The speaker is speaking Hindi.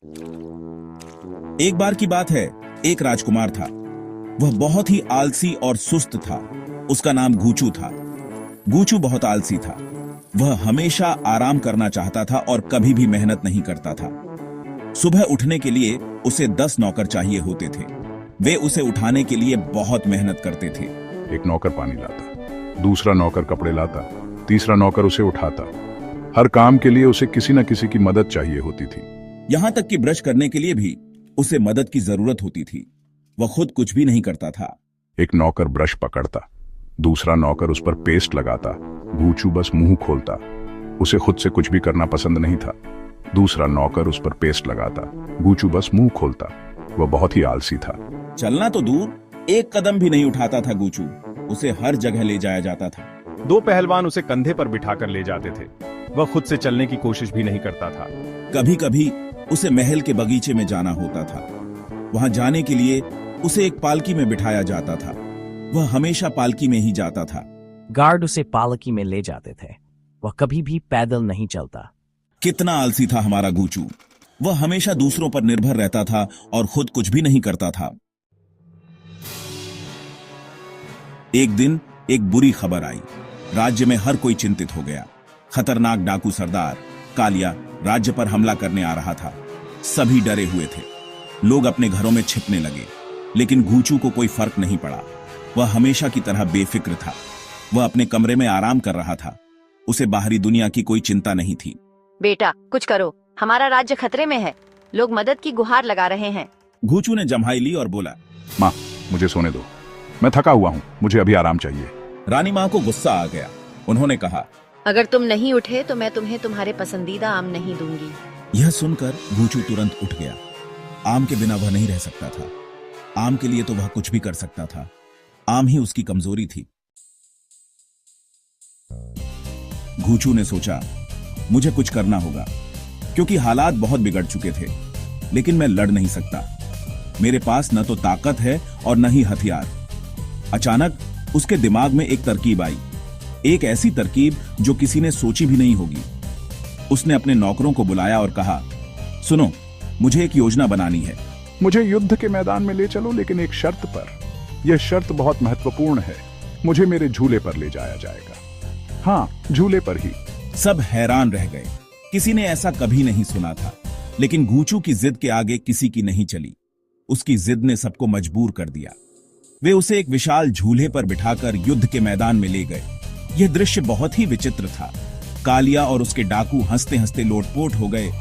एक बार की बात है, एक राजकुमार था। वह बहुत ही आलसी और सुस्त था। उसका नाम गूचू था। गूचू बहुत आलसी था। वह हमेशा आराम करना चाहता था और कभी भी मेहनत नहीं करता था। सुबह उठने के लिए उसे 10 नौकर चाहिए होते थे। वे उसे उठाने के लिए बहुत मेहनत करते थे। एक नौकर पानी लाता, दूसरा नौकर कपड़े लाता, तीसरा नौकर उसे उठाता। हर काम के लिए उसे किसी न किसी की मदद चाहिए होती थी। यहां तक कि ब्रश करने के लिए भी उसे मदद की जरूरत होती थी। वह खुद कुछ भी नहीं करता था। एक नौकर ब्रश पकड़ता, दूसरा नौकर उस पर पेस्ट लगाता, गूचू बस मुंह खोलता। उसे खुद से कुछ भी करना पसंद नहीं था। दूसरा नौकर उस पर पेस्ट लगाता, गूचू बस मुंह खोलता। वह बहुत ही आलसी था। चलना तो दूर, एक कदम भी नहीं उठाता था गूचू। उसे हर जगह ले जाया जाता था। दो पहलवान उसे कंधे पर बिठाकर ले जाते थे। वह खुद से चलने की कोशिश भी नहीं करता था। कभी कभी उसे महल के बगीचे में जाना होता था। वहां जाने के लिए उसे एक पालकी में बिठाया जाता था। वह हमेशा पालकी में ही जाता था। गार्ड उसे पालकी में ले जाते थे। वह कभी भी पैदल नहीं चलता। कितना आलसी था हमारा गूचू। वह हमेशा दूसरों पर निर्भर रहता था और खुद कुछ भी नहीं करता था। एक दिन एक बुरी खबर आई। राज्य में हर कोई चिंतित हो गया। खतरनाक डाकू सरदार कालिया राज्य पर हमला करने आ रहा था। सभी डरे हुए थे। लोग अपने घरों में छिपने लगे, लेकिन गूचू को कोई फर्क नहीं पड़ा। वह हमेशा की तरह बेफिक्र था। वह अपने कमरे में आराम कर रहा था। उसे बाहरी दुनिया की कोई चिंता नहीं थी। बेटा, कुछ करो, हमारा राज्य खतरे में है। लोग मदद की गुहार लगा रहे हैं। गूचू ने जम्हाई ली और बोला, माँ, मुझे सोने दो। मैं थका हुआ हूँ, मुझे अभी आराम चाहिए। रानी माँ को गुस्सा आ गया। उन्होंने कहा, अगर तुम नहीं उठे तो मैं तुम्हें तुम्हारे पसंदीदा आम नहीं दूंगी। यह सुनकर गूचू तुरंत उठ गया। आम के बिना वह नहीं रह सकता था। आम के लिए तो वह कुछ भी कर सकता था। आम ही उसकी कमजोरी थी। गूचू ने सोचा, मुझे कुछ करना होगा, क्योंकि हालात बहुत बिगड़ चुके थे। लेकिन मैं लड़ नहीं सकता। मेरे पास न तो ताकत है और न ही हथियार। अचानक उसके दिमाग में एक तरकीब आई। एक ऐसी तरकीब जो किसी ने सोची भी नहीं होगी। उसने अपने नौकरों को बुलाया और कहा, सुनो, मुझे एक योजना बनानी है। मुझे युद्ध के मैदान में ले चलो, लेकिन एक शर्त पर। यह शर्त बहुत महत्वपूर्ण है। मुझे मेरे झूले पर ले जाया जाएगा। हाँ, झूले पर ही। सब हैरान रह गए। किसी ने ऐसा कभी नहीं सुना था। लेकिन गूचू की जिद के आगे किसी की नहीं चली। उसकी जिद ने सबको मजबूर कर दिया। वे उसे एक विशाल झूले पर बिठाकर युद्ध के मैदान में ले गए। यह दृश्य बहुत ही विचित्र था। कालिया और उसके डाकू हंसते हंसते लोटपोट हो गए।